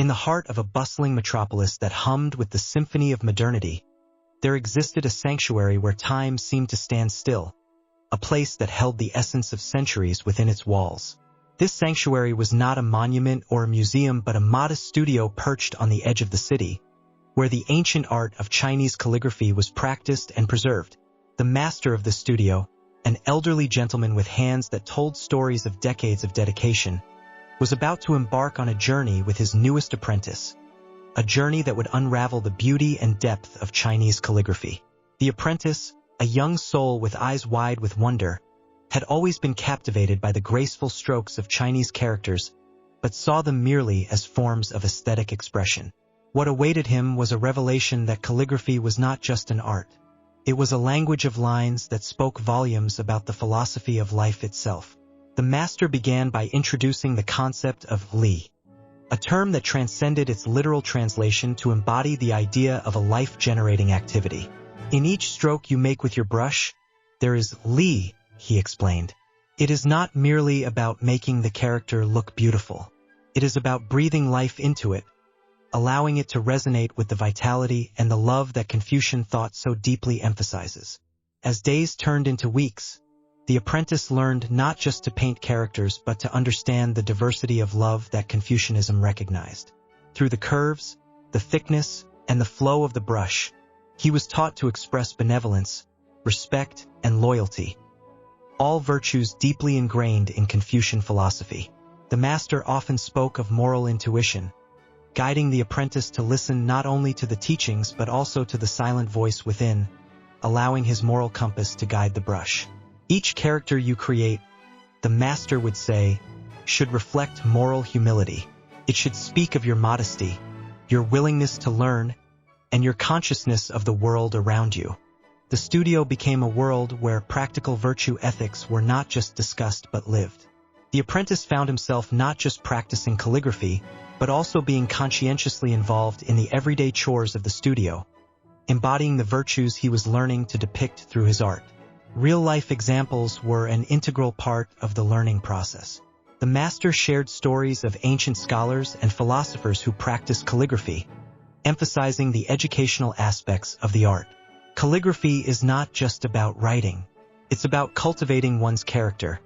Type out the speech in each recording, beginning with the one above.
In the heart of a bustling metropolis that hummed with the symphony of modernity, there existed a sanctuary where time seemed to stand still, a place that held the essence of centuries within its walls. This sanctuary was not a monument or a museum but a modest studio perched on the edge of the city, where the ancient art of Chinese calligraphy was practiced and preserved. The master of the studio, an elderly gentleman with hands that told stories of decades of dedication, was about to embark on a journey with his newest apprentice, a journey that would unravel the beauty and depth of Chinese calligraphy. The apprentice, a young soul with eyes wide with wonder, had always been captivated by the graceful strokes of Chinese characters, but saw them merely as forms of aesthetic expression. What awaited him was a revelation that calligraphy was not just an art. It was a language of lines that spoke volumes about the philosophy of life itself. The master began by introducing the concept of li, a term that transcended its literal translation to embody the idea of a life-generating activity. In each stroke you make with your brush, there is li, he explained. It is not merely about making the character look beautiful. It is about breathing life into it, allowing it to resonate with the vitality and the love that Confucian thought so deeply emphasizes. As days turned into weeks, the apprentice learned not just to paint characters but to understand the diversity of love that Confucianism recognized. Through the curves, the thickness, and the flow of the brush, he was taught to express benevolence, respect, and loyalty, all virtues deeply ingrained in Confucian philosophy. The master often spoke of moral intuition, guiding the apprentice to listen not only to the teachings but also to the silent voice within, allowing his moral compass to guide the brush. Each character you create, the master would say, should reflect moral humility. It should speak of your modesty, your willingness to learn, and your consciousness of the world around you. The studio became a world where practical virtue ethics were not just discussed but lived. The apprentice found himself not just practicing calligraphy, but also being conscientiously involved in the everyday chores of the studio, embodying the virtues he was learning to depict through his art. Real-life examples were an integral part of the learning process. The master shared stories of ancient scholars and philosophers who practiced calligraphy, emphasizing the educational aspects of the art. Calligraphy is not just about writing. It's about cultivating one's character,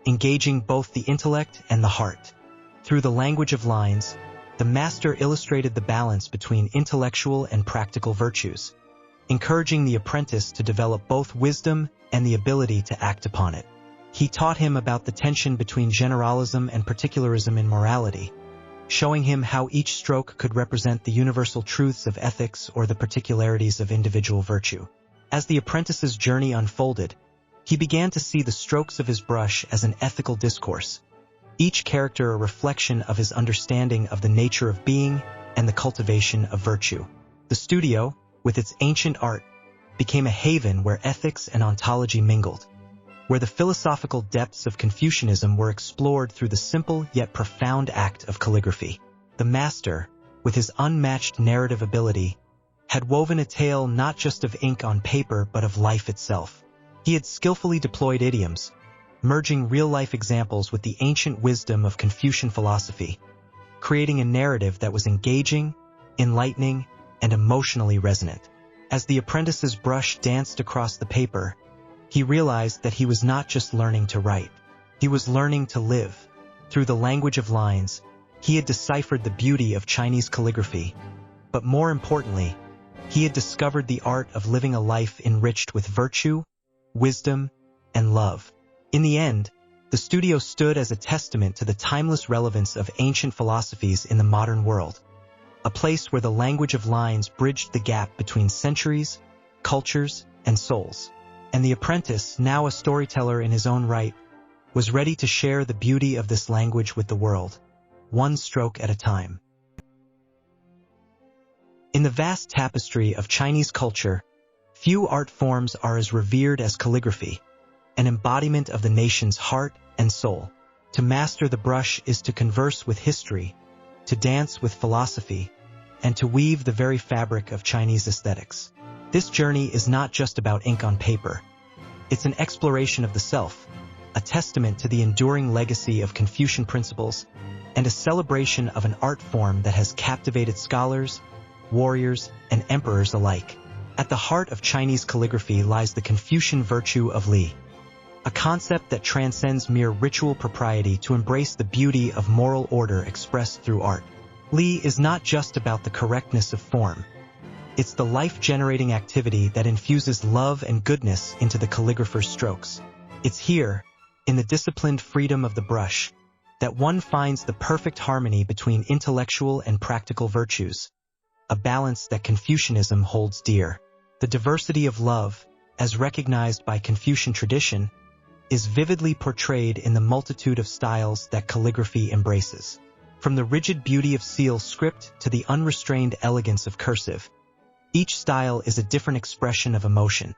engaging both the intellect and the heart. Through the language of lines, the master illustrated the balance between intellectual and practical virtues, encouraging the apprentice to develop both wisdom and the ability to act upon it. He taught him about the tension between generalism and particularism in morality, showing him how each stroke could represent the universal truths of ethics or the particularities of individual virtue. As the apprentice's journey unfolded, he began to see the strokes of his brush as an ethical discourse, each character a reflection of his understanding of the nature of being and the cultivation of virtue. The studio, with its ancient art, became a haven where ethics and ontology mingled, where the philosophical depths of Confucianism were explored through the simple yet profound act of calligraphy. The master, with his unmatched narrative ability, had woven a tale not just of ink on paper but of life itself. He had skillfully deployed idioms, merging real-life examples with the ancient wisdom of Confucian philosophy, creating a narrative that was engaging, enlightening, and emotionally resonant. As the apprentice's brush danced across the paper, he realized that he was not just learning to write. He was learning to live. Through the language of lines, he had deciphered the beauty of Chinese calligraphy, but more importantly, he had discovered the art of living a life enriched with virtue, wisdom, and love. In the end, the studio stood as a testament to the timeless relevance of ancient philosophies in the modern world, a place where the language of lines bridged the gap between centuries, cultures, and souls. And the apprentice, now a storyteller in his own right, was ready to share the beauty of this language with the world, one stroke at a time. In the vast tapestry of Chinese culture, few art forms are as revered as calligraphy, an embodiment of the nation's heart and soul. To master the brush is to converse with history, to dance with philosophy, and to weave the very fabric of Chinese aesthetics. This journey is not just about ink on paper. It's an exploration of the self, a testament to the enduring legacy of Confucian principles and a celebration of an art form that has captivated scholars, warriors, and emperors alike. At the heart of Chinese calligraphy lies the Confucian virtue of Li, a concept that transcends mere ritual propriety to embrace the beauty of moral order expressed through art. Li is not just about the correctness of form. It's the life-generating activity that infuses love and goodness into the calligrapher's strokes. It's here, in the disciplined freedom of the brush, that one finds the perfect harmony between intellectual and practical virtues, a balance that Confucianism holds dear. The diversity of love, as recognized by Confucian tradition, is vividly portrayed in the multitude of styles that calligraphy embraces. From the rigid beauty of seal script to the unrestrained elegance of cursive, each style is a different expression of emotion,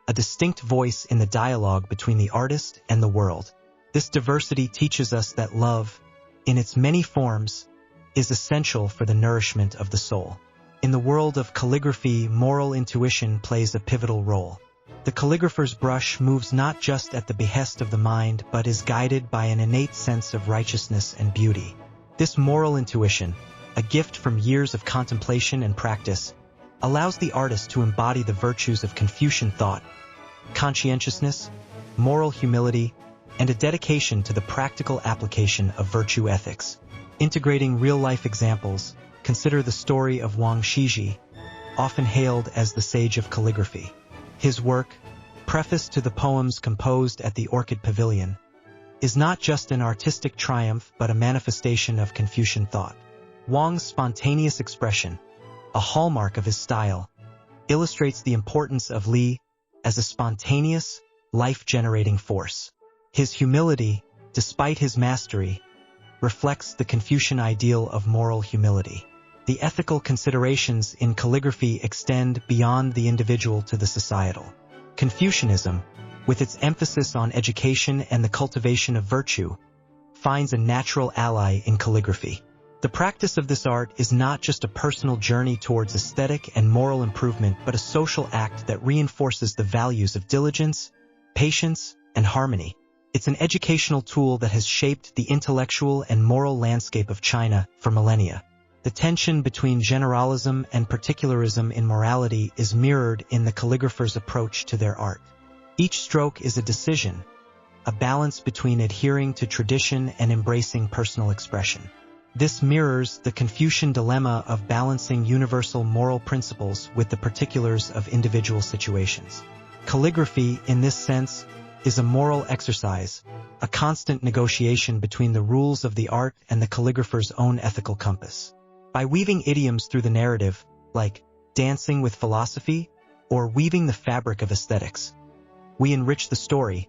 a distinct voice in the dialogue between the artist and the world. This diversity teaches us that love, in its many forms, is essential for the nourishment of the soul. In the world of calligraphy, moral intuition plays a pivotal role. The calligrapher's brush moves not just at the behest of the mind, but is guided by an innate sense of righteousness and beauty. This moral intuition, a gift from years of contemplation and practice, allows the artist to embody the virtues of Confucian thought, conscientiousness, moral humility, and a dedication to the practical application of virtue ethics. Integrating real-life examples, consider the story of Wang Shiji, often hailed as the sage of calligraphy. His work, preface to the poems composed at the Orchid Pavilion, is not just an artistic triumph but a manifestation of Confucian thought. Wang's spontaneous expression, a hallmark of his style, illustrates the importance of Li as a spontaneous, life-generating force. His humility, despite his mastery, reflects the Confucian ideal of moral humility. The ethical considerations in calligraphy extend beyond the individual to the societal. Confucianism, with its emphasis on education and the cultivation of virtue, finds a natural ally in calligraphy. The practice of this art is not just a personal journey towards aesthetic and moral improvement, but a social act that reinforces the values of diligence, patience, and harmony. It's an educational tool that has shaped the intellectual and moral landscape of China for millennia. The tension between generalism and particularism in morality is mirrored in the calligrapher's approach to their art. Each stroke is a decision, a balance between adhering to tradition and embracing personal expression. This mirrors the Confucian dilemma of balancing universal moral principles with the particulars of individual situations. Calligraphy, in this sense, is a moral exercise, a constant negotiation between the rules of the art and the calligrapher's own ethical compass. By weaving idioms through the narrative, like dancing with philosophy or weaving the fabric of aesthetics, we enrich the story,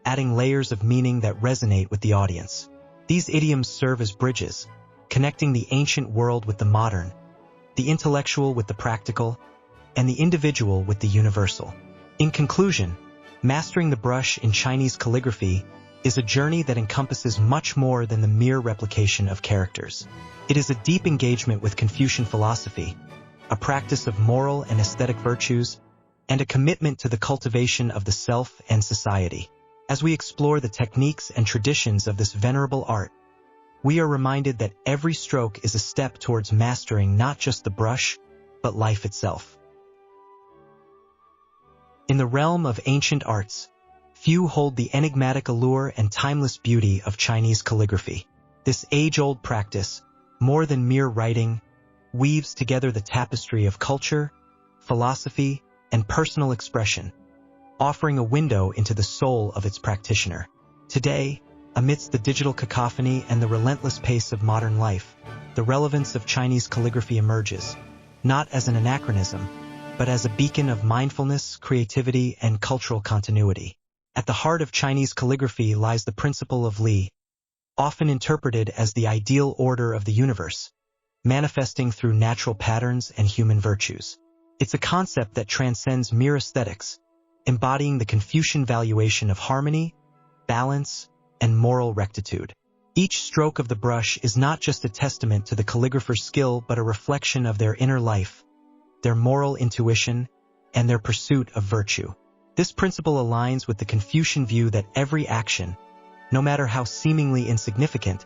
adding layers of meaning that resonate with the audience. These idioms serve as bridges, connecting the ancient world with the modern, the intellectual with the practical, and the individual with the universal. In conclusion, mastering the brush in Chinese calligraphy is a journey that encompasses much more than the mere replication of characters. It is a deep engagement with Confucian philosophy, a practice of moral and aesthetic virtues, and a commitment to the cultivation of the self and society. As we explore the techniques and traditions of this venerable art, we are reminded that every stroke is a step towards mastering not just the brush, but life itself. In the realm of ancient arts, few hold the enigmatic allure and timeless beauty of Chinese calligraphy. This age-old practice, more than mere writing, weaves together the tapestry of culture, philosophy, and personal expression, offering a window into the soul of its practitioner. Today, amidst the digital cacophony and the relentless pace of modern life, the relevance of Chinese calligraphy emerges, not as an anachronism, but as a beacon of mindfulness, creativity, and cultural continuity. At the heart of Chinese calligraphy lies the principle of Li, often interpreted as the ideal order of the universe, manifesting through natural patterns and human virtues. It's a concept that transcends mere aesthetics, embodying the Confucian valuation of harmony, balance, and moral rectitude. Each stroke of the brush is not just a testament to the calligrapher's skill, but a reflection of their inner life, their moral intuition, and their pursuit of virtue. This principle aligns with the Confucian view that every action, no matter how seemingly insignificant,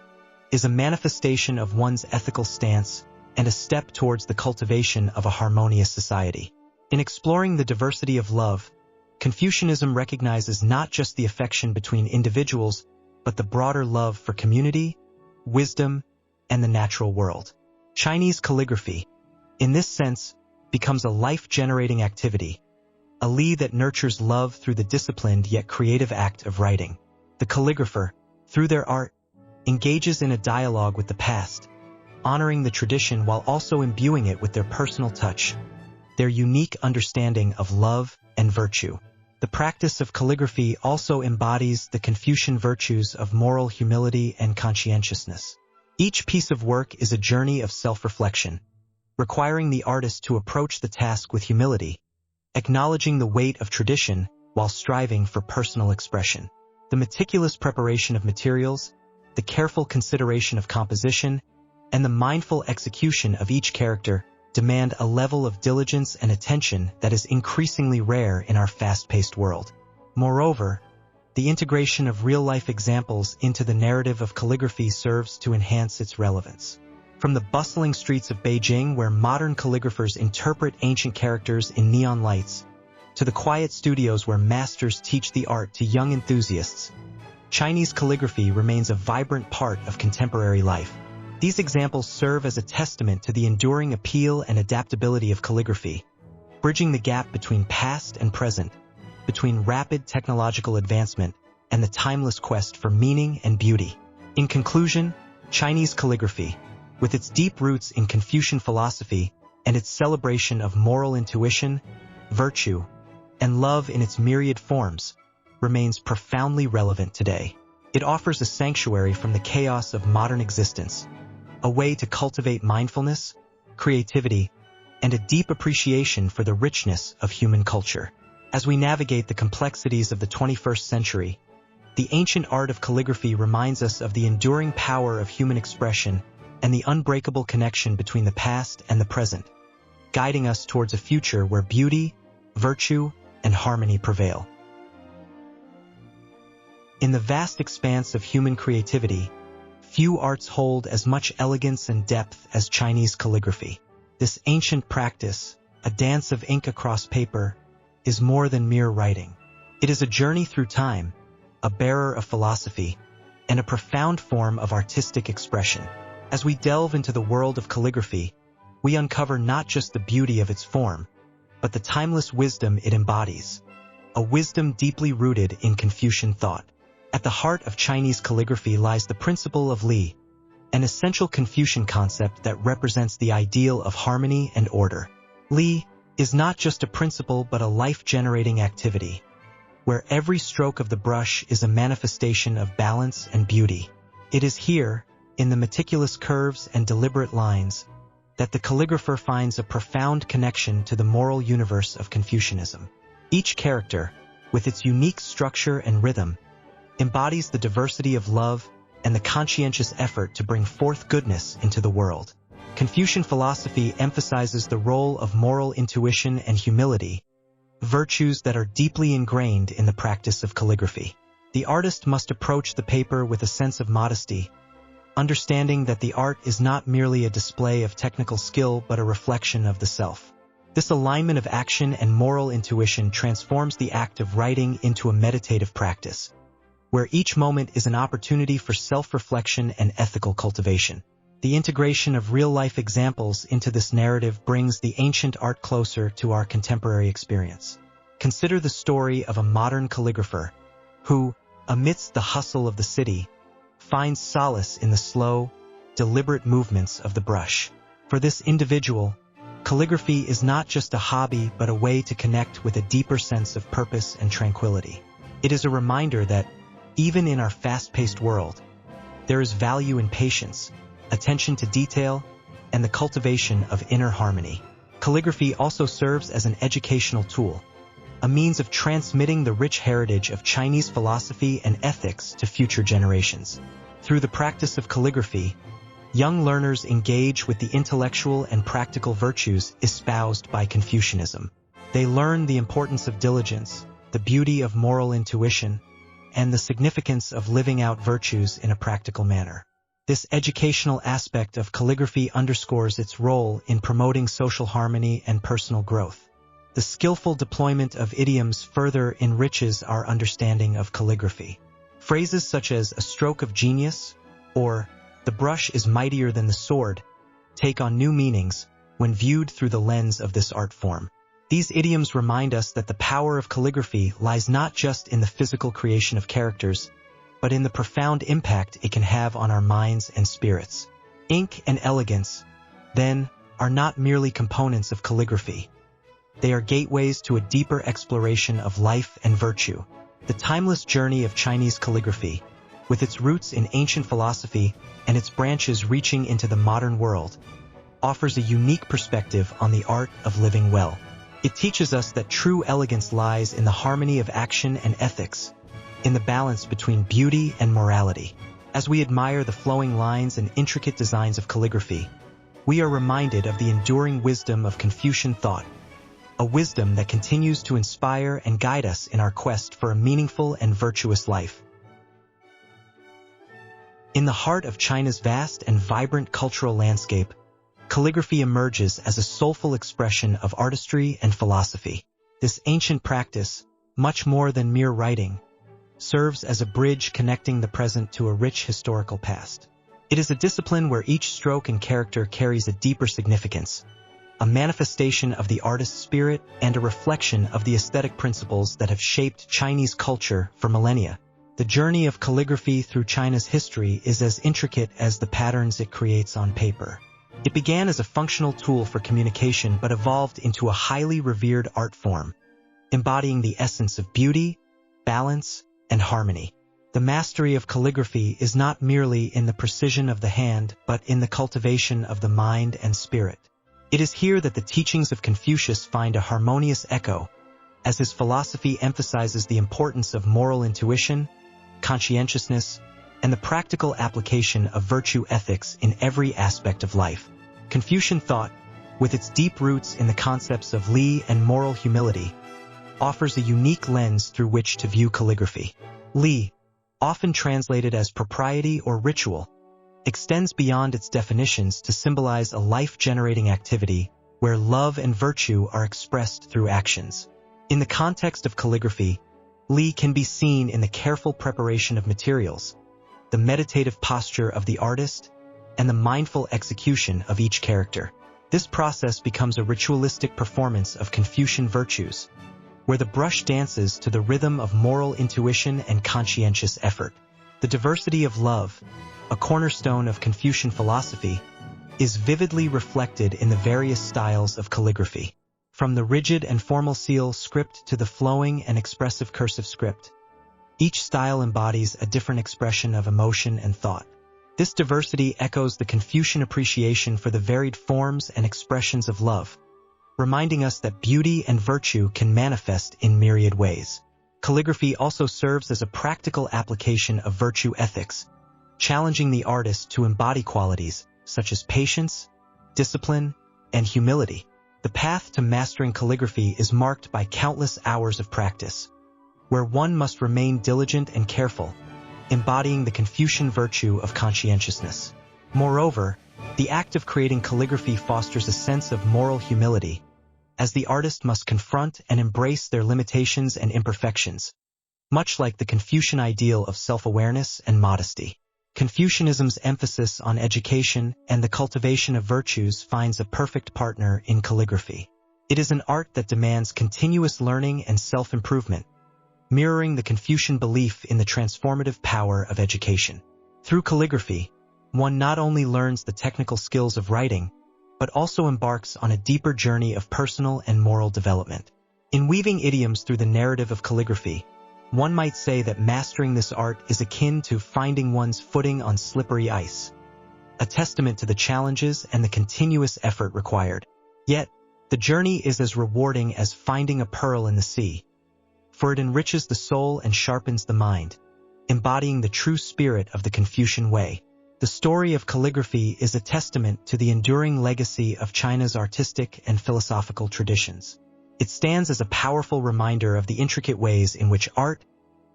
is a manifestation of one's ethical stance and a step towards the cultivation of a harmonious society. In exploring the diversity of love, Confucianism recognizes not just the affection between individuals, but the broader love for community, wisdom, and the natural world. Chinese calligraphy, in this sense, becomes a life-generating activity, a li that nurtures love through the disciplined yet creative act of writing. The calligrapher, through their art, engages in a dialogue with the past, honoring the tradition while also imbuing it with their personal touch, their unique understanding of love and virtue. The practice of calligraphy also embodies the Confucian virtues of moral humility and conscientiousness. Each piece of work is a journey of self-reflection, requiring the artist to approach the task with humility, acknowledging the weight of tradition while striving for personal expression. The meticulous preparation of materials, the careful consideration of composition, and the mindful execution of each character demand a level of diligence and attention that is increasingly rare in our fast-paced world. Moreover, the integration of real-life examples into the narrative of calligraphy serves to enhance its relevance. From the bustling streets of Beijing, where modern calligraphers interpret ancient characters in neon lights, to the quiet studios where masters teach the art to young enthusiasts, Chinese calligraphy remains a vibrant part of contemporary life. These examples serve as a testament to the enduring appeal and adaptability of calligraphy, bridging the gap between past and present, between rapid technological advancement and the timeless quest for meaning and beauty. In conclusion, Chinese calligraphy, with its deep roots in Confucian philosophy and its celebration of moral intuition, virtue, and love in its myriad forms, remains profoundly relevant today. It offers a sanctuary from the chaos of modern existence, a way to cultivate mindfulness, creativity, and a deep appreciation for the richness of human culture. As we navigate the complexities of the 21st century, the ancient art of calligraphy reminds us of the enduring power of human expression and the unbreakable connection between the past and the present, guiding us towards a future where beauty, virtue, and harmony prevail. In the vast expanse of human creativity, few arts hold as much elegance and depth as Chinese calligraphy. This ancient practice, a dance of ink across paper, is more than mere writing. It is a journey through time, a bearer of philosophy, and a profound form of artistic expression. As we delve into the world of calligraphy, we uncover not just the beauty of its form, but the timeless wisdom it embodies, a wisdom deeply rooted in Confucian thought. At the heart of Chinese calligraphy lies the principle of li, an essential Confucian concept that represents the ideal of harmony and order. Li is not just a principle but a life-generating activity, where every stroke of the brush is a manifestation of balance and beauty. It is here, in the meticulous curves and deliberate lines, that the calligrapher finds a profound connection to the moral universe of Confucianism. Each character, with its unique structure and rhythm, embodies the diversity of love and the conscientious effort to bring forth goodness into the world. Confucian philosophy emphasizes the role of moral intuition and humility, virtues that are deeply ingrained in the practice of calligraphy. The artist must approach the paper with a sense of modesty, understanding that the art is not merely a display of technical skill but a reflection of the self. This alignment of action and moral intuition transforms the act of writing into a meditative practice, where each moment is an opportunity for self-reflection and ethical cultivation. The integration of real-life examples into this narrative brings the ancient art closer to our contemporary experience. Consider the story of a modern calligrapher who, amidst the hustle of the city, finds solace in the slow, deliberate movements of the brush. For this individual, calligraphy is not just a hobby but a way to connect with a deeper sense of purpose and tranquility. It is a reminder that, even in our fast-paced world, there is value in patience, attention to detail, and the cultivation of inner harmony. Calligraphy also serves as an educational tool, a means of transmitting the rich heritage of Chinese philosophy and ethics to future generations. Through the practice of calligraphy, young learners engage with the intellectual and practical virtues espoused by Confucianism. They learn the importance of diligence, the beauty of moral intuition, and the significance of living out virtues in a practical manner. This educational aspect of calligraphy underscores its role in promoting social harmony and personal growth. The skillful deployment of idioms further enriches our understanding of calligraphy. Phrases such as "a stroke of genius" or "the brush is mightier than the sword" take on new meanings when viewed through the lens of this art form. These idioms remind us that the power of calligraphy lies not just in the physical creation of characters, but in the profound impact it can have on our minds and spirits. Ink and elegance, then, are not merely components of calligraphy. They are gateways to a deeper exploration of life and virtue. The timeless journey of Chinese calligraphy, with its roots in ancient philosophy and its branches reaching into the modern world, offers a unique perspective on the art of living well. It teaches us that true elegance lies in the harmony of action and ethics, in the balance between beauty and morality. As we admire the flowing lines and intricate designs of calligraphy, we are reminded of the enduring wisdom of Confucian thought, a wisdom that continues to inspire and guide us in our quest for a meaningful and virtuous life. In the heart of China's vast and vibrant cultural landscape, calligraphy emerges as a soulful expression of artistry and philosophy. This ancient practice, much more than mere writing, serves as a bridge connecting the present to a rich historical past. It is a discipline where each stroke and character carries a deeper significance, a manifestation of the artist's spirit and a reflection of the aesthetic principles that have shaped Chinese culture for millennia. The journey of calligraphy through China's history is as intricate as the patterns it creates on paper. It began as a functional tool for communication but evolved into a highly revered art form, embodying the essence of beauty, balance, and harmony. The mastery of calligraphy is not merely in the precision of the hand, but in the cultivation of the mind and spirit. It is here that the teachings of Confucius find a harmonious echo, as his philosophy emphasizes the importance of moral intuition, conscientiousness, and the practical application of virtue ethics in every aspect of life. Confucian thought, with its deep roots in the concepts of li and moral humility, offers a unique lens through which to view calligraphy. Li, often translated as propriety or ritual, extends beyond its definitions to symbolize a life-generating activity where love and virtue are expressed through actions. In the context of calligraphy, Li can be seen in the careful preparation of materials, the meditative posture of the artist, and the mindful execution of each character. This process becomes a ritualistic performance of Confucian virtues, where the brush dances to the rhythm of moral intuition and conscientious effort. The diversity of love, a cornerstone of Confucian philosophy, is vividly reflected in the various styles of calligraphy. From the rigid and formal seal script to the flowing and expressive cursive script, each style embodies a different expression of emotion and thought. This diversity echoes the Confucian appreciation for the varied forms and expressions of love, reminding us that beauty and virtue can manifest in myriad ways. Calligraphy also serves as a practical application of virtue ethics, challenging the artist to embody qualities such as patience, discipline, and humility. The path to mastering calligraphy is marked by countless hours of practice, where one must remain diligent and careful, embodying the Confucian virtue of conscientiousness. Moreover, the act of creating calligraphy fosters a sense of moral humility, as the artist must confront and embrace their limitations and imperfections, much like the Confucian ideal of self-awareness and modesty. Confucianism's emphasis on education and the cultivation of virtues finds a perfect partner in calligraphy. It is an art that demands continuous learning and self-improvement, mirroring the Confucian belief in the transformative power of education. Through calligraphy, one not only learns the technical skills of writing, but also embarks on a deeper journey of personal and moral development. In weaving idioms through the narrative of calligraphy, one might say that mastering this art is akin to finding one's footing on slippery ice, a testament to the challenges and the continuous effort required. Yet, the journey is as rewarding as finding a pearl in the sea, for it enriches the soul and sharpens the mind, embodying the true spirit of the Confucian way. The story of calligraphy is a testament to the enduring legacy of China's artistic and philosophical traditions. It stands as a powerful reminder of the intricate ways in which art,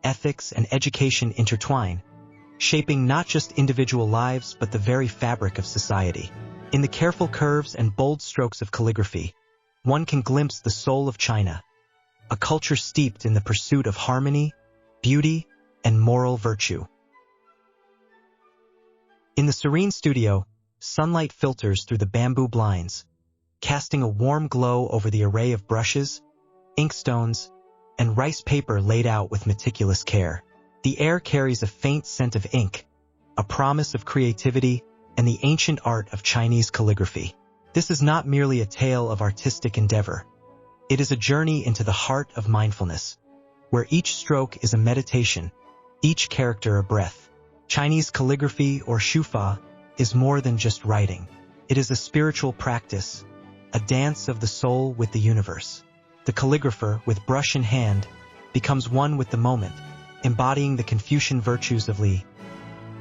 ethics, and education intertwine, shaping not just individual lives but the very fabric of society. In the careful curves and bold strokes of calligraphy, one can glimpse the soul of China, a culture steeped in the pursuit of harmony, beauty, and moral virtue. In the serene studio, sunlight filters through the bamboo blinds, casting a warm glow over the array of brushes, inkstones, and rice paper laid out with meticulous care. The air carries a faint scent of ink, a promise of creativity and the ancient art of Chinese calligraphy. This is not merely a tale of artistic endeavor. It is a journey into the heart of mindfulness, where each stroke is a meditation, each character a breath. Chinese calligraphy, or shufa, is more than just writing. It is a spiritual practice, a dance of the soul with the universe. The calligrapher, with brush in hand, becomes one with the moment, embodying the Confucian virtues of Li,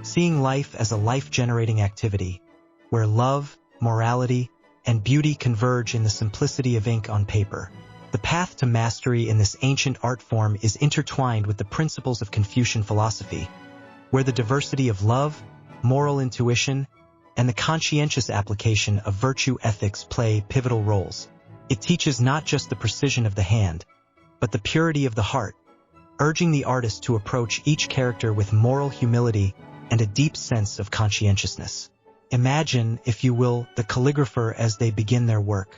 seeing life as a life-generating activity, where love, morality, and beauty converge in the simplicity of ink on paper. The path to mastery in this ancient art form is intertwined with the principles of Confucian philosophy, where the diversity of love, moral intuition, and the conscientious application of virtue ethics play pivotal roles. It teaches not just the precision of the hand, but the purity of the heart, urging the artist to approach each character with moral humility and a deep sense of conscientiousness. Imagine, if you will, the calligrapher as they begin their work.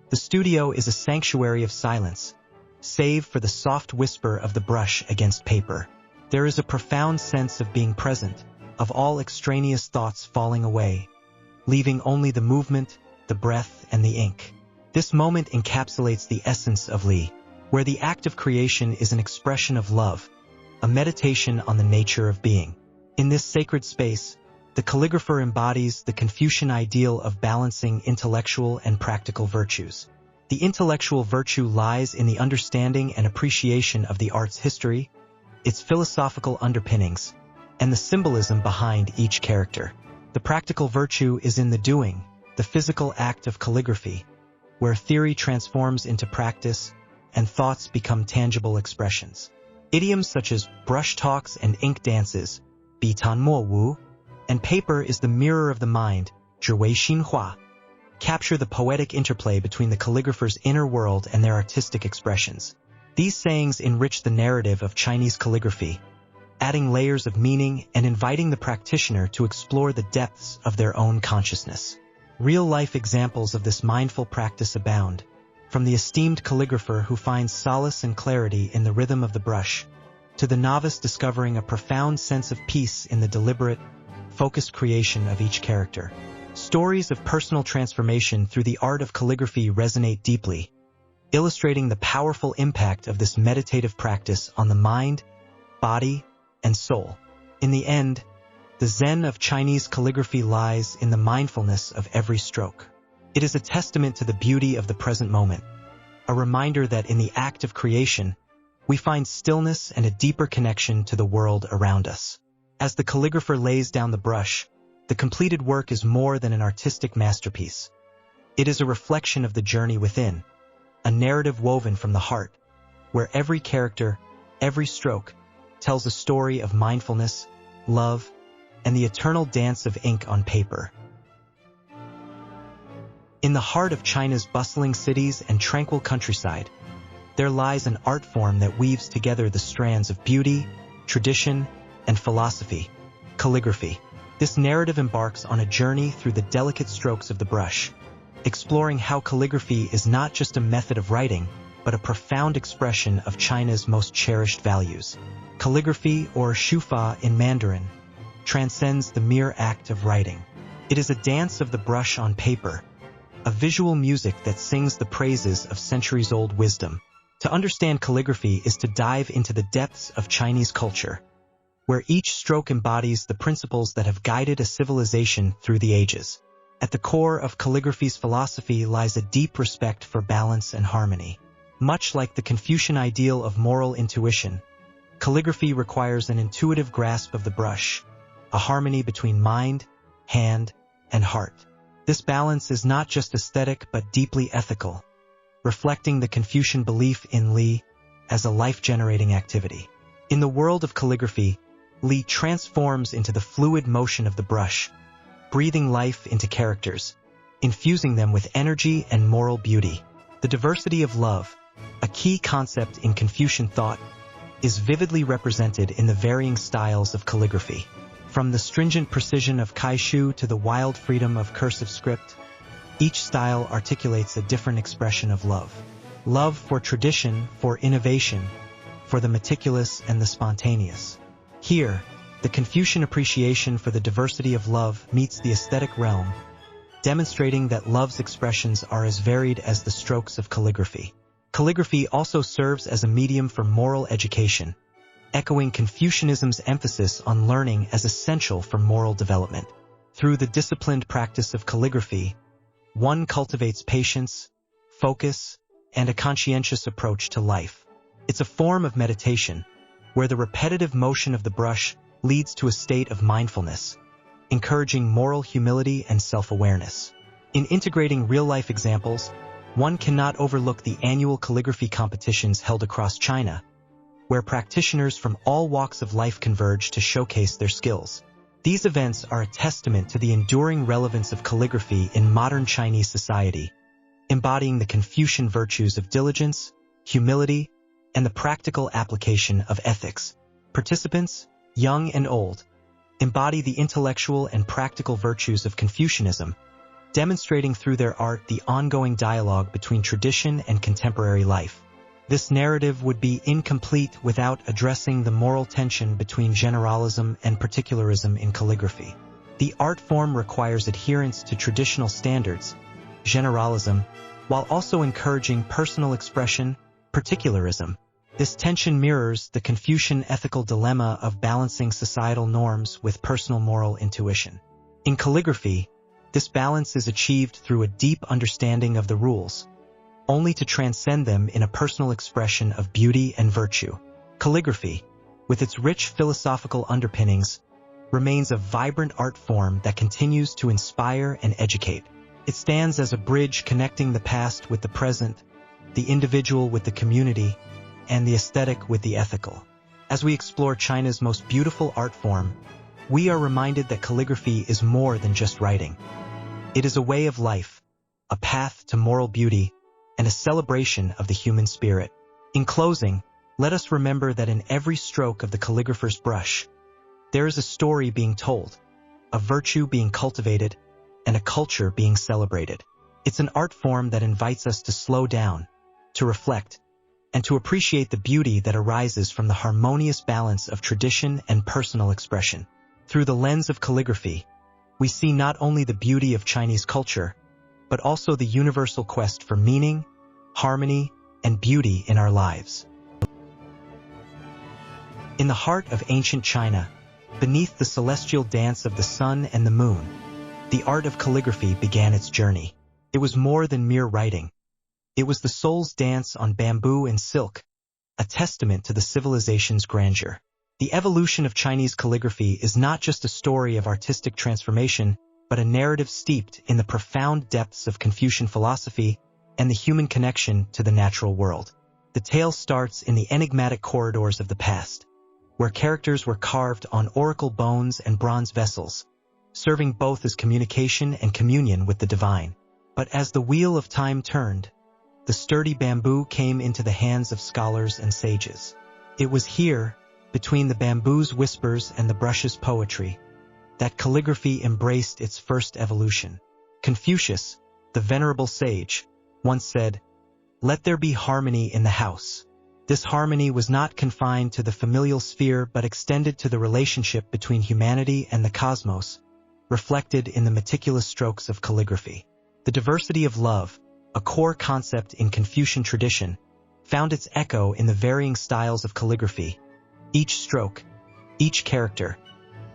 The studio is a sanctuary of silence, save for the soft whisper of the brush against paper. There is a profound sense of being present, of all extraneous thoughts falling away, leaving only the movement, the breath, and the ink. This moment encapsulates the essence of Li, where the act of creation is an expression of love, a meditation on the nature of being. In this sacred space, the calligrapher embodies the Confucian ideal of balancing intellectual and practical virtues. The intellectual virtue lies in the understanding and appreciation of the art's history, its philosophical underpinnings, and the symbolism behind each character. The practical virtue is in the doing, the physical act of calligraphy, where theory transforms into practice and thoughts become tangible expressions. Idioms such as brush talks and ink dances, bi tan mo wu, and paper is the mirror of the mind, zhi wei xin hua, capture the poetic interplay between the calligrapher's inner world and their artistic expressions. These sayings enrich the narrative of Chinese calligraphy, adding layers of meaning and inviting the practitioner to explore the depths of their own consciousness. Real-life examples of this mindful practice abound, from the esteemed calligrapher who finds solace and clarity in the rhythm of the brush, to the novice discovering a profound sense of peace in the deliberate, focused creation of each character. Stories of personal transformation through the art of calligraphy resonate deeply, illustrating the powerful impact of this meditative practice on the mind, body, and soul. In the end, the Zen of Chinese calligraphy lies in the mindfulness of every stroke. It is a testament to the beauty of the present moment, a reminder that in the act of creation, we find stillness and a deeper connection to the world around us. As the calligrapher lays down the brush, the completed work is more than an artistic masterpiece. It is a reflection of the journey within, a narrative woven from the heart, where every character, every stroke, tells a story of mindfulness, love, and the eternal dance of ink on paper. In the heart of China's bustling cities and tranquil countryside, there lies an art form that weaves together the strands of beauty, tradition, and philosophy, calligraphy. This narrative embarks on a journey through the delicate strokes of the brush, exploring how calligraphy is not just a method of writing, but a profound expression of China's most cherished values. Calligraphy, or shufa in Mandarin, transcends the mere act of writing. It is a dance of the brush on paper, a visual music that sings the praises of centuries-old wisdom. To understand calligraphy is to dive into the depths of Chinese culture, where each stroke embodies the principles that have guided a civilization through the ages. At the core of calligraphy's philosophy lies a deep respect for balance and harmony. Much like the Confucian ideal of moral intuition, calligraphy requires an intuitive grasp of the brush, a harmony between mind, hand, and heart. This balance is not just aesthetic but deeply ethical, reflecting the Confucian belief in Li as a life-generating activity. In the world of calligraphy, Li transforms into the fluid motion of the brush, breathing life into characters, infusing them with energy and moral beauty. The diversity of love, a key concept in Confucian thought, is vividly represented in the varying styles of calligraphy. From the stringent precision of kaishu to the wild freedom of cursive script, each style articulates a different expression of love. Love for tradition, for innovation, for the meticulous and the spontaneous. Here, the Confucian appreciation for the diversity of love meets the aesthetic realm, demonstrating that love's expressions are as varied as the strokes of calligraphy. Calligraphy also serves as a medium for moral education, echoing Confucianism's emphasis on learning as essential for moral development. Through the disciplined practice of calligraphy, one cultivates patience, focus, and a conscientious approach to life. It's a form of meditation, where the repetitive motion of the brush leads to a state of mindfulness, encouraging moral humility and self-awareness. In integrating real-life examples, one cannot overlook the annual calligraphy competitions held across China, where practitioners from all walks of life converge to showcase their skills. These events are a testament to the enduring relevance of calligraphy in modern Chinese society, embodying the Confucian virtues of diligence, humility, and the practical application of ethics. Participants, young and old, embody the intellectual and practical virtues of Confucianism, demonstrating through their art the ongoing dialogue between tradition and contemporary life. This narrative would be incomplete without addressing the moral tension between generalism and particularism in calligraphy. The art form requires adherence to traditional standards, generalism, while also encouraging personal expression, particularism. This tension mirrors the Confucian ethical dilemma of balancing societal norms with personal moral intuition. In calligraphy, this balance is achieved through a deep understanding of the rules, only to transcend them in a personal expression of beauty and virtue. Calligraphy, with its rich philosophical underpinnings, remains a vibrant art form that continues to inspire and educate. It stands as a bridge connecting the past with the present, the individual with the community, and the aesthetic with the ethical. As we explore China's most beautiful art form, we are reminded that calligraphy is more than just writing. It is a way of life, a path to moral beauty, and a celebration of the human spirit. In closing, let us remember that in every stroke of the calligrapher's brush, there is a story being told, a virtue being cultivated, and a culture being celebrated. It's an art form that invites us to slow down, to reflect, and to appreciate the beauty that arises from the harmonious balance of tradition and personal expression. Through the lens of calligraphy, we see not only the beauty of Chinese culture, but also the universal quest for meaning, harmony, and beauty in our lives. In the heart of ancient China, beneath the celestial dance of the sun and the moon, the art of calligraphy began its journey. It was more than mere writing. It was the soul's dance on bamboo and silk, a testament to the civilization's grandeur. The evolution of Chinese calligraphy is not just a story of artistic transformation, but a narrative steeped in the profound depths of Confucian philosophy and the human connection to the natural world. The tale starts in the enigmatic corridors of the past, where characters were carved on oracle bones and bronze vessels, serving both as communication and communion with the divine. But as the wheel of time turned, the sturdy bamboo came into the hands of scholars and sages. It was here, between the bamboo's whispers and the brush's poetry, that calligraphy embraced its first evolution. Confucius, the venerable sage, once said, "Let there be harmony in the house." This harmony was not confined to the familial sphere but extended to the relationship between humanity and the cosmos, reflected in the meticulous strokes of calligraphy. The diversity of love, a core concept in Confucian tradition, found its echo in the varying styles of calligraphy. Each stroke, each character,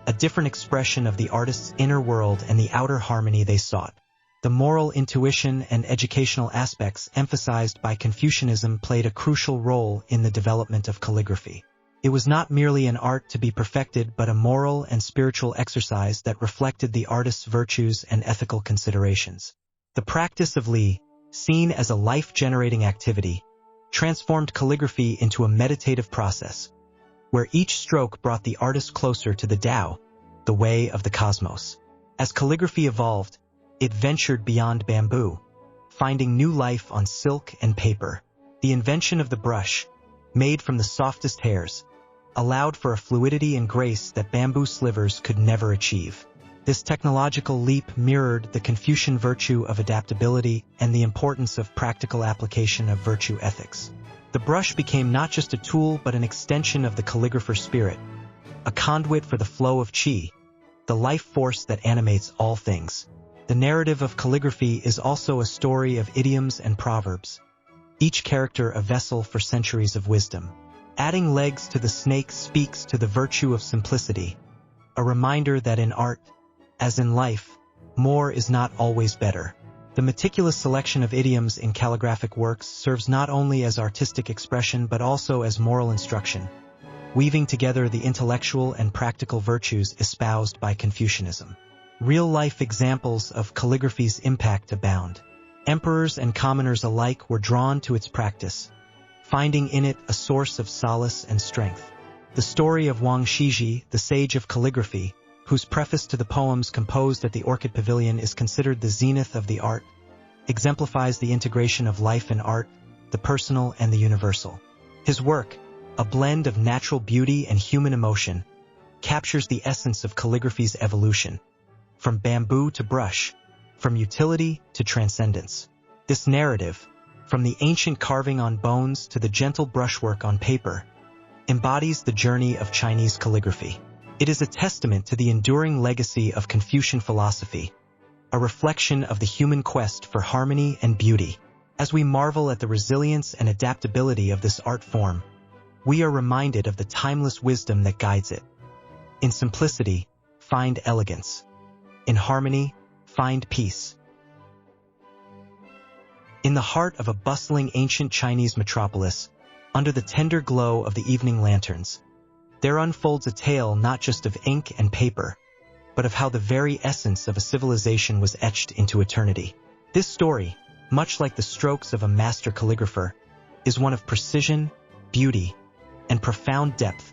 a different expression of the artist's inner world and the outer harmony they sought. The moral intuition and educational aspects emphasized by Confucianism played a crucial role in the development of calligraphy. It was not merely an art to be perfected but a moral and spiritual exercise that reflected the artist's virtues and ethical considerations. The practice of Li, seen as a life-generating activity, transformed calligraphy into a meditative process, where each stroke brought the artist closer to the Tao, the way of the cosmos. As calligraphy evolved, it ventured beyond bamboo, finding new life on silk and paper. The invention of the brush, made from the softest hairs, allowed for a fluidity and grace that bamboo slivers could never achieve. This technological leap mirrored the Confucian virtue of adaptability and the importance of practical application of virtue ethics. The brush became not just a tool but an extension of the calligrapher's spirit, a conduit for the flow of qi, the life force that animates all things. The narrative of calligraphy is also a story of idioms and proverbs, each character a vessel for centuries of wisdom. Adding legs to the snake speaks to the virtue of simplicity, a reminder that in art, as in life, more is not always better. The meticulous selection of idioms in calligraphic works serves not only as artistic expression but also as moral instruction, weaving together the intellectual and practical virtues espoused by Confucianism. Real-life examples of calligraphy's impact abound. Emperors and commoners alike were drawn to its practice, finding in it a source of solace and strength. The story of Wang Shiji, the sage of calligraphy, whose preface to the poems composed at the Orchid Pavilion is considered the zenith of the art, exemplifies the integration of life and art, the personal and the universal. His work, a blend of natural beauty and human emotion, captures the essence of calligraphy's evolution, from bamboo to brush, from utility to transcendence. This narrative, from the ancient carving on bones to the gentle brushwork on paper, embodies the journey of Chinese calligraphy. It is a testament to the enduring legacy of Confucian philosophy, a reflection of the human quest for harmony and beauty. As we marvel at the resilience and adaptability of this art form, we are reminded of the timeless wisdom that guides it. In simplicity, find elegance. In harmony, find peace. In the heart of a bustling ancient Chinese metropolis, under the tender glow of the evening lanterns, there unfolds a tale not just of ink and paper, but of how the very essence of a civilization was etched into eternity. This story, much like the strokes of a master calligrapher, is one of precision, beauty, and profound depth,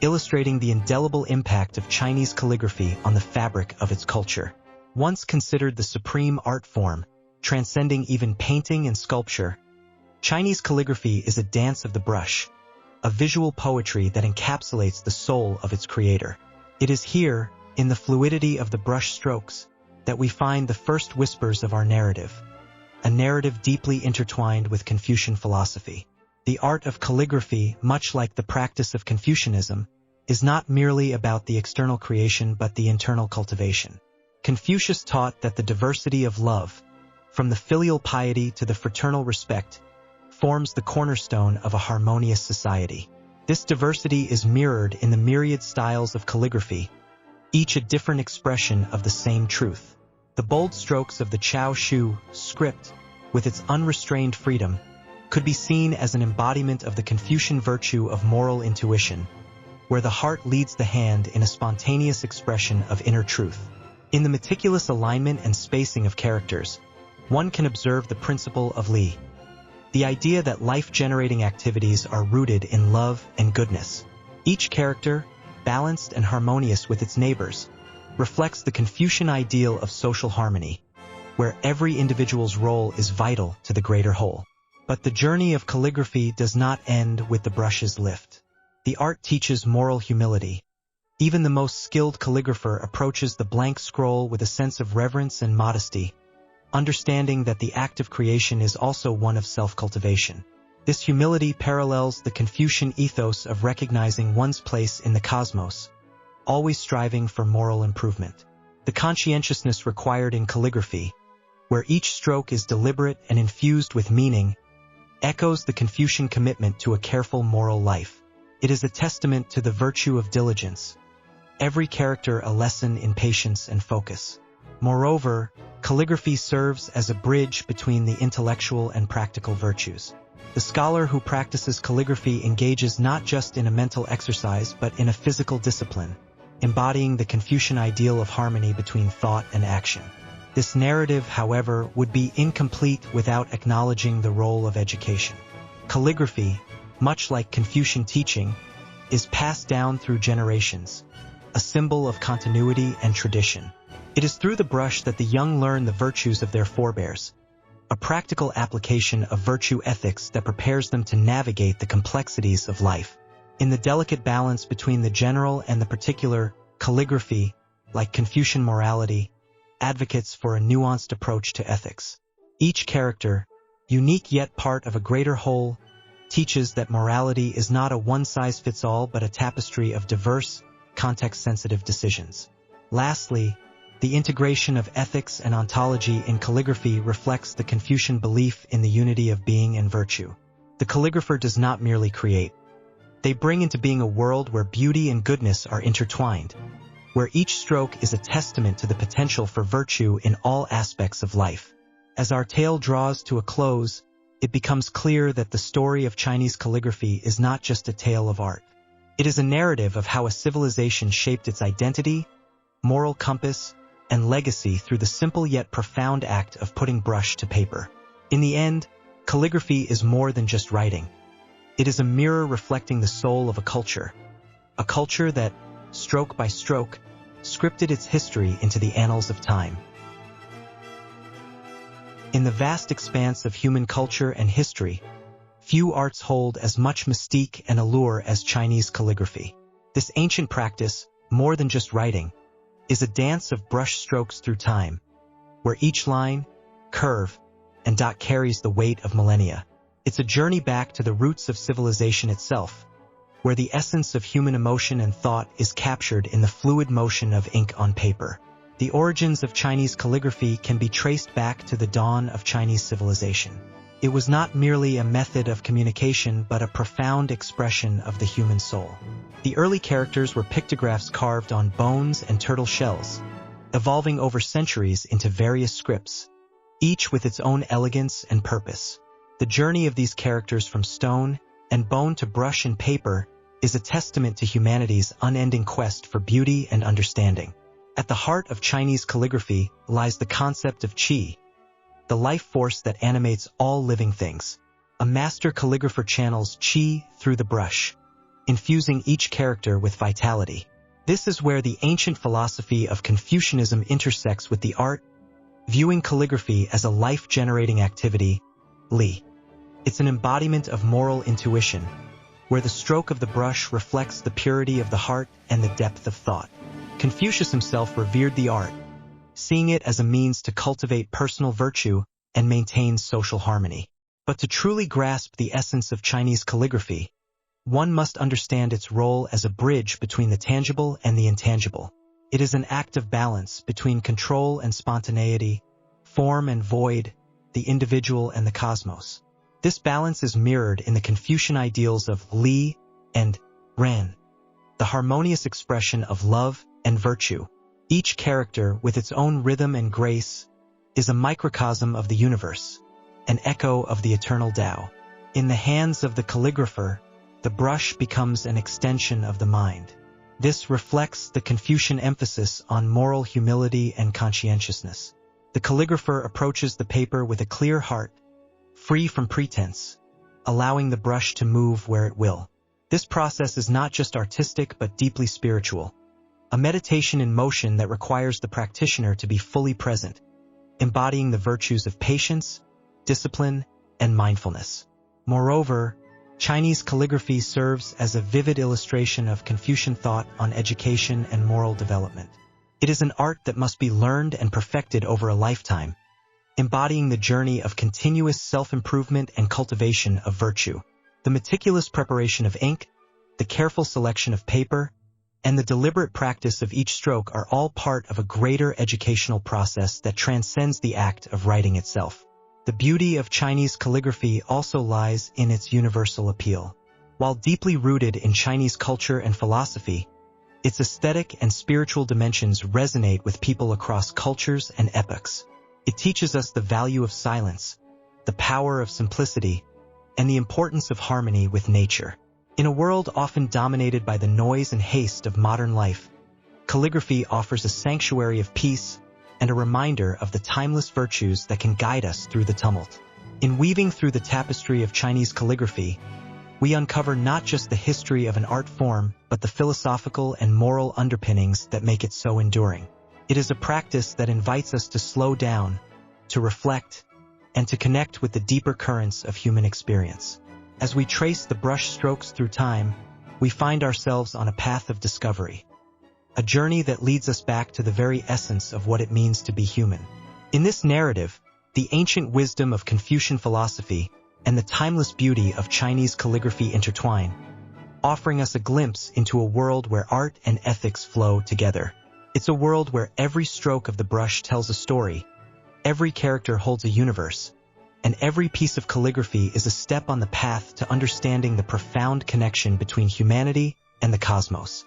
illustrating the indelible impact of Chinese calligraphy on the fabric of its culture. Once considered the supreme art form, transcending even painting and sculpture, Chinese calligraphy is a dance of the brush, a visual poetry that encapsulates the soul of its creator. It is here, in the fluidity of the brush strokes, that we find the first whispers of our narrative, a narrative deeply intertwined with Confucian philosophy. The art of calligraphy, much like the practice of Confucianism, is not merely about the external creation but the internal cultivation. Confucius taught that the diversity of love, from the filial piety to the fraternal respect, forms the cornerstone of a harmonious society. This diversity is mirrored in the myriad styles of calligraphy, each a different expression of the same truth. The bold strokes of the Chao Shu script, with its unrestrained freedom, could be seen as an embodiment of the Confucian virtue of moral intuition, where the heart leads the hand in a spontaneous expression of inner truth. In the meticulous alignment and spacing of characters, one can observe the principle of Li, the idea that life-generating activities are rooted in love and goodness. Each character, balanced and harmonious with its neighbors, reflects the Confucian ideal of social harmony, where every individual's role is vital to the greater whole. But the journey of calligraphy does not end with the brush's lift. The art teaches moral humility. Even the most skilled calligrapher approaches the blank scroll with a sense of reverence and modesty, understanding that the act of creation is also one of self-cultivation. This humility parallels the Confucian ethos of recognizing one's place in the cosmos, always striving for moral improvement. The conscientiousness required in calligraphy, where each stroke is deliberate and infused with meaning, echoes the Confucian commitment to a careful moral life. It is a testament to the virtue of diligence, every character a lesson in patience and focus. Moreover, calligraphy serves as a bridge between the intellectual and practical virtues. The scholar who practices calligraphy engages not just in a mental exercise but in a physical discipline, embodying the Confucian ideal of harmony between thought and action. This narrative, however, would be incomplete without acknowledging the role of education. Calligraphy, much like Confucian teaching, is passed down through generations, a symbol of continuity and tradition. It is through the brush that the young learn the virtues of their forebears, a practical application of virtue ethics that prepares them to navigate the complexities of life. In the delicate balance between the general and the particular, calligraphy, like Confucian morality, advocates for a nuanced approach to ethics. Each character, unique yet part of a greater whole, teaches that morality is not a one-size-fits-all but a tapestry of diverse, context-sensitive decisions. Lastly, the integration of ethics and ontology in calligraphy reflects the Confucian belief in the unity of being and virtue. The calligrapher does not merely create. They bring into being a world where beauty and goodness are intertwined, where each stroke is a testament to the potential for virtue in all aspects of life. As our tale draws to a close, it becomes clear that the story of Chinese calligraphy is not just a tale of art. It is a narrative of how a civilization shaped its identity, moral compass, and legacy through the simple yet profound act of putting brush to paper. In the end, calligraphy is more than just writing. It is a mirror reflecting the soul of a culture that, stroke by stroke, scripted its history into the annals of time. In the vast expanse of human culture and history, few arts hold as much mystique and allure as Chinese calligraphy. This ancient practice, more than just writing, is a dance of brush strokes through time, where each line, curve, and dot carries the weight of millennia. It's a journey back to the roots of civilization itself, where the essence of human emotion and thought is captured in the fluid motion of ink on paper. The origins of Chinese calligraphy can be traced back to the dawn of Chinese civilization. It was not merely a method of communication but a profound expression of the human soul. The early characters were pictographs carved on bones and turtle shells, evolving over centuries into various scripts, each with its own elegance and purpose. The journey of these characters from stone and bone to brush and paper is a testament to humanity's unending quest for beauty and understanding. At the heart of Chinese calligraphy lies the concept of qi, the life force that animates all living things. A master calligrapher channels qi through the brush, infusing each character with vitality. This is where the ancient philosophy of Confucianism intersects with the art, viewing calligraphy as a life-generating activity, li. It's an embodiment of moral intuition, where the stroke of the brush reflects the purity of the heart and the depth of thought. Confucius himself revered the art, seeing it as a means to cultivate personal virtue and maintain social harmony. But to truly grasp the essence of Chinese calligraphy, one must understand its role as a bridge between the tangible and the intangible. It is an act of balance between control and spontaneity, form and void, the individual and the cosmos. This balance is mirrored in the Confucian ideals of li and ren, the harmonious expression of love and virtue. Each character, with its own rhythm and grace, is a microcosm of the universe, an echo of the eternal Tao. In the hands of the calligrapher, the brush becomes an extension of the mind. This reflects the Confucian emphasis on moral humility and conscientiousness. The calligrapher approaches the paper with a clear heart, free from pretense, allowing the brush to move where it will. This process is not just artistic but deeply spiritual, a meditation in motion that requires the practitioner to be fully present, embodying the virtues of patience, discipline, and mindfulness. Moreover, Chinese calligraphy serves as a vivid illustration of Confucian thought on education and moral development. It is an art that must be learned and perfected over a lifetime, embodying the journey of continuous self-improvement and cultivation of virtue. The meticulous preparation of ink, the careful selection of paper, and the deliberate practice of each stroke are all part of a greater educational process that transcends the act of writing itself. The beauty of Chinese calligraphy also lies in its universal appeal. While deeply rooted in Chinese culture and philosophy, its aesthetic and spiritual dimensions resonate with people across cultures and epochs. It teaches us the value of silence, the power of simplicity, and the importance of harmony with nature. In a world often dominated by the noise and haste of modern life, calligraphy offers a sanctuary of peace and a reminder of the timeless virtues that can guide us through the tumult. In weaving through the tapestry of Chinese calligraphy, we uncover not just the history of an art form, but the philosophical and moral underpinnings that make it so enduring. It is a practice that invites us to slow down, to reflect, and to connect with the deeper currents of human experience. As we trace the brush strokes through time, we find ourselves on a path of discovery, a journey that leads us back to the very essence of what it means to be human. In this narrative, the ancient wisdom of Confucian philosophy and the timeless beauty of Chinese calligraphy intertwine, offering us a glimpse into a world where art and ethics flow together. It's a world where every stroke of the brush tells a story, every character holds a universe, and every piece of calligraphy is a step on the path to understanding the profound connection between humanity and the cosmos.